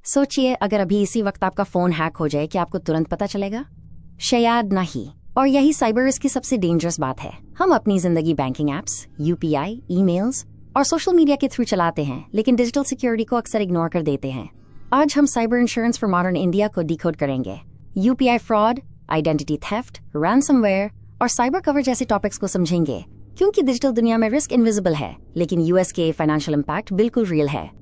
सोचिए, अगर अभी इसी वक्त आपका फोन हैक हो जाए, क्या आपको तुरंत पता चलेगा? शायद नहीं। और यही साइबर रिस्क की सबसे डेंजरस बात है। हम अपनी जिंदगी बैंकिंग एप्स, यूपीआई, ईमेल्स और सोशल मीडिया के थ्रू चलाते हैं, लेकिन डिजिटल सिक्योरिटी को अक्सर इग्नोर कर देते हैं। आज हम cyber insurance for modern India को डिकोड करेंगे। UPI fraud, identity theft, ransomware और साइबर कवर जैसे टॉपिक्स को समझेंगे, क्योंकि डिजिटल दुनिया में रिस्क इनविजिबल है, लेकिन यूएस के फाइनेंशियल इम्पैक्ट बिल्कुल रियल है।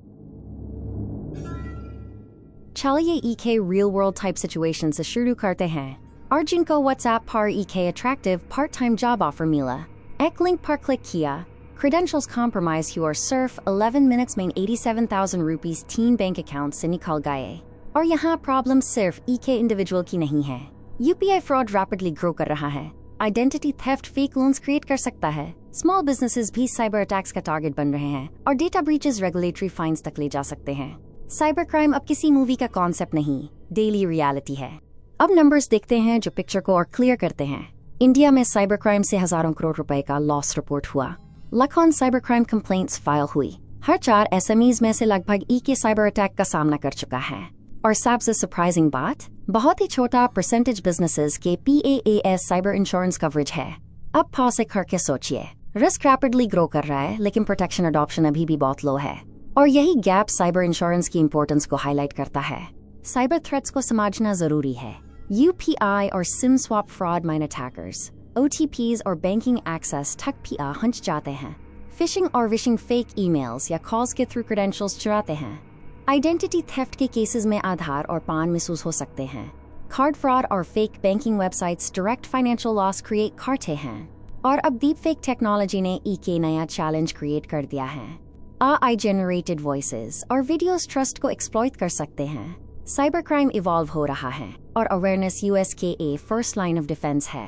चलिए ईके रियल वर्ल्ड टाइप सिचुएशन से शुरू करते हैं। अर्जुन को व्हाट्सएप पर ईके attractive part time job offer मिला। एक लिंक पर क्लिक किया, क्रेडेंशियल्स कॉम्प्रोमाइज हुआ और सिर्फ 11 मिनट्स में 87,000 रुपीस 3 बैंक अकाउंट से निकल गए। और यहाँ प्रॉब्लम सिर्फ ईके इंडिविजुअल की नहीं है। यूपीआई फ्रॉड रैपिडली ग्रो कर रहा है। Identity theft fake loans create कर सकता है। स्मॉल बिजनेसेस भी साइबर अटैक्स का टारगेट बन रहे हैं और डेटा ब्रीचेस रेगुलेटरी फाइन्स तक ले जा सकते हैं। साइबर क्राइम अब किसी मूवी का कॉन्सेप्ट नहीं, डेली रियलिटी है। अब नंबर्स देखते हैं जो पिक्चर को और क्लियर करते हैं। इंडिया में साइबर क्राइम से हजारों करोड़ रुपए का लॉस रिपोर्ट हुआ। लाखों साइबर क्राइम कंप्लेंट्स फाइल हुई। हर 4 एसएमईज में से लगभग के साइबर अटैक का सामना कर चुका है। और सबसे सरप्राइजिंग बात, बहुत ही छोटा परसेंटेज बिजनेसेस के PAAS साइबर इंश्योरेंस कवरेज है। अब पॉज करके सोचिए, रिस्क रैपिडली ग्रो कर रहा है, लेकिन प्रोटेक्शन अडॉप्शन अभी भी बहुत लो है। और यही गैप साइबर इंश्योरेंस की इंपॉर्टेंस को हाईलाइट करता है। साइबर थ्रेट्स को समझना जरूरी है। यूपीआई और SIM swap fraud mine attackers OTPs और बैंकिंग एक्सेस ठग भी हंच जाते हैं। फिशिंग और विशिंग फेक ईमेल्स या कॉल्स के थ्रू क्रेडेंशियल्स चुराते हैं। आइडेंटिटी थेफ्ट के केसेस में आधार और पान मिसयूज हो सकते हैं। कार्ड फ्रॉड और fake banking websites direct financial loss create करते हैं। और अब डीप फेक टेक्नोलॉजी ने ईके नया चैलेंज क्रिएट कर दिया है। AI जनरेटेड वॉइसेस और वीडियोस ट्रस्ट को एक्सप्लॉइट कर सकते हैं। साइबर क्राइम इवॉल्व हो रहा है और awareness USKA first line of defence है।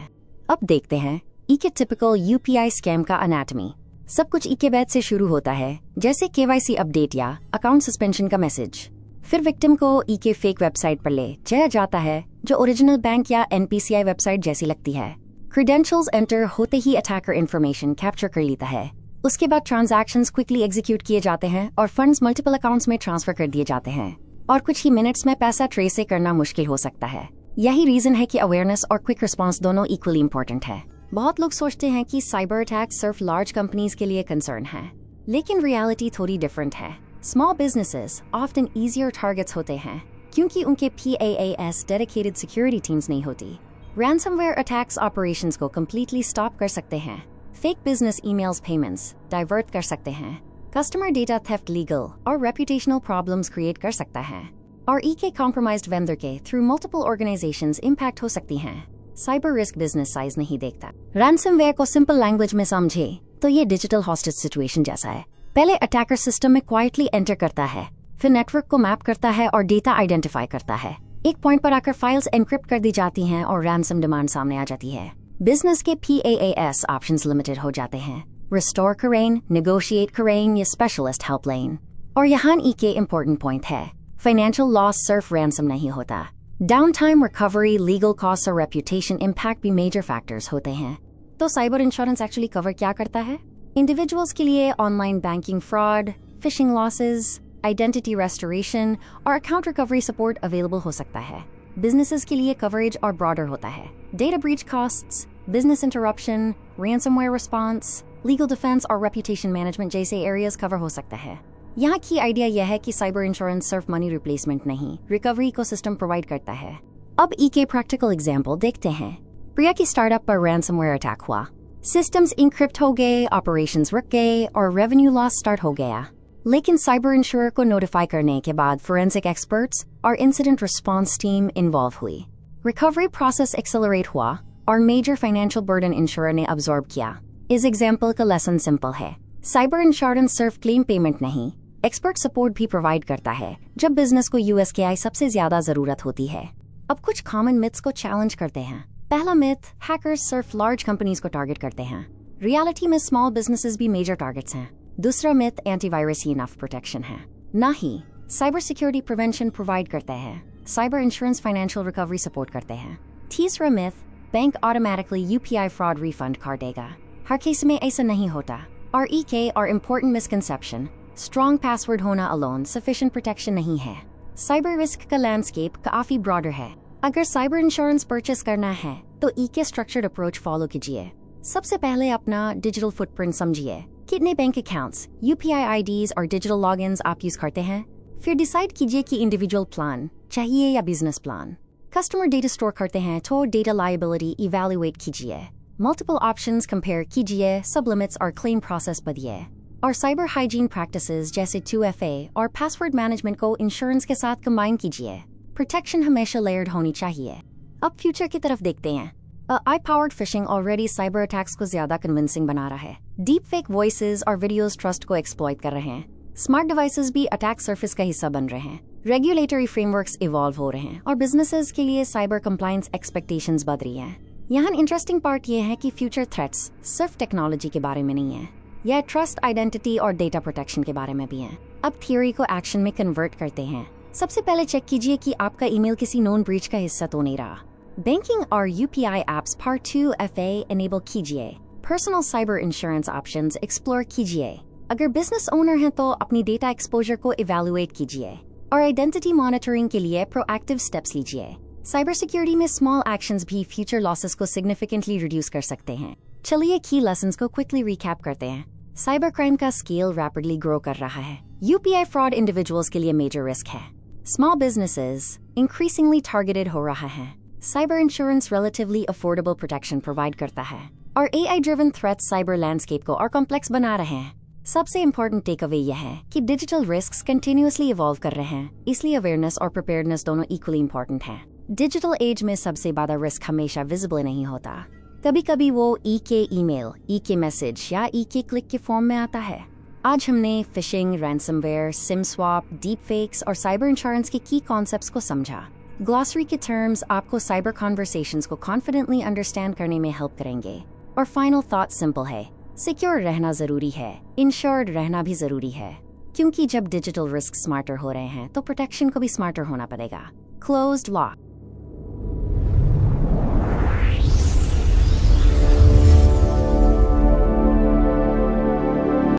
अब देखते हैं ईके टिपिकल यूपीआई स्कैम का अनाटमी। सब कुछ ईके बैच से शुरू होता है, जैसे KYC अपडेट या अकाउंट सस्पेंशन का मैसेज। फिर विक्टिम को ईके फेक वेबसाइट पर ले जाया जाता है, जो ओरिजिनल बैंक या NPCI वेबसाइट जैसी लगती है। क्रेडेंशियल्स एंटर होते ही अटैकर इन्फॉर्मेशन कैप्चर कर लेता है। उसके बाद ट्रांजैक्शंस क्विकली एग्जीक्यूट किए जाते हैं और फंड्स मल्टीपल अकाउंट्स में ट्रांसफर कर दिए जाते हैं। और कुछ ही मिनट्स में पैसा ट्रेस करना मुश्किल हो सकता है। यही रीजन है कि अवेयरनेस और क्विक रिस्पांस दोनों इक्वली इंपॉर्टेंट है। बहुत लोग सोचते हैं कि साइबर अटैक सिर्फ लार्ज कंपनीज के लिए कंसर्न है, लेकिन रियलिटी थोड़ी डिफरेंट है। Small businesses often easier targets होते हैं, क्योंकि उनके PAAS डेडिकेटेड सिक्योरिटी टीम्स नहीं होती। रैंसमवेयर अटैक्स ऑपरेशंस को कम्प्लीटली स्टॉप कर सकते हैं। Fake business emails payments divert कर सकते हैं। कस्टमर डेटा थेफ्ट लीगल और रेपुटेशनल प्रॉब्लम्स क्रिएट कर सकता है। और ईके कॉम्प्रोमाइज्ड वेंडर के थ्रू मल्टीपल ऑर्गेनाइजेशंस इम्पैक्ट हो सकती हैं। साइबर रिस्क बिजनेस साइज नहीं देखता। रैंसमवेयर को सिंपल लैंग्वेज में समझे तो ये डिजिटल हॉस्टेज सिचुएशन जैसा है। पहले अटैकर सिस्टम में क्वाइटली एंटर करता है, फिर नेटवर्क को मैप करता है और डेटा आइडेंटिफाई करता है। एक पॉइंट पर आकर फाइल्स एनक्रिप्ट कर दी जाती हैं और रैंसम डिमांड सामने आ जाती है। बिजनेस के PAAS ऑप्शंस लिमिटेड हो जाते हैं। रिस्टोर करें, नेगोशिएट करें या स्पेशलिस्ट हेल्पलाइन। और यहाँ ईके इम्पोर्टेंट पॉइंट है, फाइनेंशियल लॉस सिर्फ रैंसम नहीं होता। Down time, recovery, legal cost और रेपुटेशन इम्पैक्ट भी मेजर फैक्टर्स होते हैं। तो साइबर इंश्योरेंस एक्चुअली कवर क्या करता है? इंडिविजुअल्स के लिए online banking fraud, fishing losses, identity restoration और अकाउंट रिकवरी सपोर्ट अवेलेबल हो सकता है। बिजनेसेस के लिए कवरेज और ब्रॉडर होता है। Data breach costs, business interruption, ransomware response, legal defence और रेपुटेशन मैनेजमेंट जैसे एरियाज कवर हो सकता है। यहाँ की आइडिया यह है कि साइबर इंश्योरेंस सिर्फ मनी रिप्लेसमेंट नहीं, रिकवरी को सिस्टम प्रोवाइड करता है। अब ईके प्रैक्टिकल एग्जाम्पल देखते हैं। प्रिया की स्टार्टअप पर रैंसमवेयर अटैक हुआ। सिस्टम्स इनक्रिप्ट हो गए, ऑपरेशंस रुक गए और रेवेन्यू लॉस स्टार्ट हो गया। लेकिन साइबर इंश्योर को नोटिफाई करने के बाद फोरेंसिक एक्सपर्ट्स और इंसिडेंट रिस्पांस टीम इन्वॉल्व हुई। रिकवरी प्रोसेस एक्सेलरेट हुआ और मेजर फाइनेंशियल बर्डन इंश्योर ने अब्सॉर्ब किया। इस एग्जाम्पल का लेसन सिंपल है, साइबर इंश्योरेंस सिर्फ क्लेम पेमेंट नहीं, एक्सपर्ट सपोर्ट भी प्रोवाइड करता है जब बिजनेस को USKI सबसे ज्यादा जरूरत होती है। अब कुछ कॉमन मिथ्स को चैलेंज करते हैं। पहला मिथ, हैकर्स सिर्फ लार्ज कंपनीज को टारगेट करते हैं। रियलिटी में स्मॉल बिजनेसेस भी मेजर टारगेट्स हैं। दूसरा मिथ, एंटीवायरस ही इनफ प्रोटेक्शन है। ना ही, साइबर सिक्योरिटी प्रिवेंशन प्रोवाइड करते हैं। Cyber insurance financial recovery support करते हैं। तीसरा myth, bank automatically UPI fraud refund कर देगा। हर केस में ऐसा नहीं होता। और EK और इम्पोर्टेंट मिसकंसेप्शन, स्ट्रॉन्ग पासवर्ड होना अलोन सफिशिएंट प्रोटेक्शन नहीं है। साइबर रिस्क का लैंडस्केप काफी ब्रॉडर है। अगर साइबर इंश्योरेंस परचेस करना है तो ईके स्ट्रक्चर्ड अप्रोच फॉलो कीजिए। सबसे पहले अपना डिजिटल फुटप्रिंट समझिए। कितने बैंक अकाउंट्स, यूपीआई आईडीज और डिजिटल लॉगिन्स आप यूज करते हैं। फिर डिसाइड कीजिए कि इंडिविजुअल प्लान चाहिए या business plan. Customer data store करते हैं तो डेटा लायबिलिटी इवैल्यूएट कीजिए। मल्टीपल ऑप्शंस कंपेयर कीजिए, सब लिमिट्स और क्लेम प्रोसेस बढ़िए। और साइबर हाइजीन प्रैक्टिसेस जैसे 2FA और पासवर्ड मैनेजमेंट को इंश्योरेंस के साथ कंबाइन कीजिए। प्रोटेक्शन हमेशा लेयर्ड होनी चाहिए। अब फ्यूचर की तरफ देखते हैं। I powered fishing already cyber attacks को ज्यादा कन्विंसिंग बना रहा है। डीप फेक वॉइसेस और वीडियोस ट्रस्ट को एक्सप्लॉइट कर रहे हैं। स्मार्ट डिवाइसेस भी अटैक सर्फेस का हिस्सा बन रहे हैं। रेगुलेटरी फ्रेमवर्क्स इवॉल्व हो रहे हैं और बिजनेसेस के लिए साइबर कंप्लायंस एक्सपेक्टेशंस बढ़ रही हैं। यहाँ इंटरेस्टिंग पार्ट ये है कि फ्यूचर थ्रेट्स सिर्फ टेक्नोलॉजी के बारे में नहीं है, यह ट्रस्ट, आइडेंटिटी और डेटा प्रोटेक्शन के बारे में भी है। अब थियोरी को एक्शन में कन्वर्ट करते हैं। सबसे पहले चेक कीजिए कि आपका ईमेल किसी नोन ब्रीच का हिस्सा तो नहीं रहा। बैंकिंग और UPI apps part 2FA enable कीजिए। Personal cyber insurance options explore कीजिए। अगर बिजनेस ओनर हैं तो अपनी डेटा एक्सपोजर को इवैल्यूएट कीजिए और आइडेंटिटी मॉनिटरिंग के लिए प्रोएक्टिव स्टेप्स लीजिए। साइबर सिक्योरिटी में स्मॉल एक्शंस भी फ्यूचर लॉसेस को सिग्निफिकेंटली रिड्यूस कर सकते हैं। चलिए की लेसन्स को क्विकली रिकैप करते हैं। साइबर क्राइम का स्केल रैपिडली ग्रो कर रहा है। यूपीआई फ्रॉड इंडिविजुअल्स के लिए मेजर रिस्क है। स्मॉल बिजनेसेस इंक्रीजिंगली टारगेटेड हो रहा है। Cyber insurance relatively affordable protection provide करता है और AI driven threats cyber landscape को और कॉम्प्लेक्स बना रहे हैं। सबसे इम्पोर्टेंट टेक अवे यह है कि डिजिटल रिस्क्स कंटिन्यूअसली इवॉल्व कर रहे हैं, इसलिए अवेयरनेस और प्रिपेयर्डनेस दोनों इक्वली इम्पोर्टेंट हैं। डिजिटल एज में सबसे बड़ा रिस्क हमेशा विजिबल नहीं होता। कभी कभी वो ईके ईमेल, ईके मैसेज या ईके क्लिक के फॉर्म में आता है। आज हमने fishing, ransomware, SIM swap, deep fakes और साइबर इंश्योरेंस के की कॉन्सेप्ट्स को समझा। ग्लॉसरी के टर्म्स आपको साइबर कॉन्वर्सेशंस को कॉन्फिडेंटली अंडरस्टैंड करने में हेल्प करेंगे। और फाइनल थॉट सिंपल है, सिक्योर रहना जरूरी है, इंश्योर्ड रहना भी जरूरी है, क्योंकि जब डिजिटल रिस्क स्मार्टर हो रहे हैं तो प्रोटेक्शन को भी स्मार्टर होना पड़ेगा। Closed lock.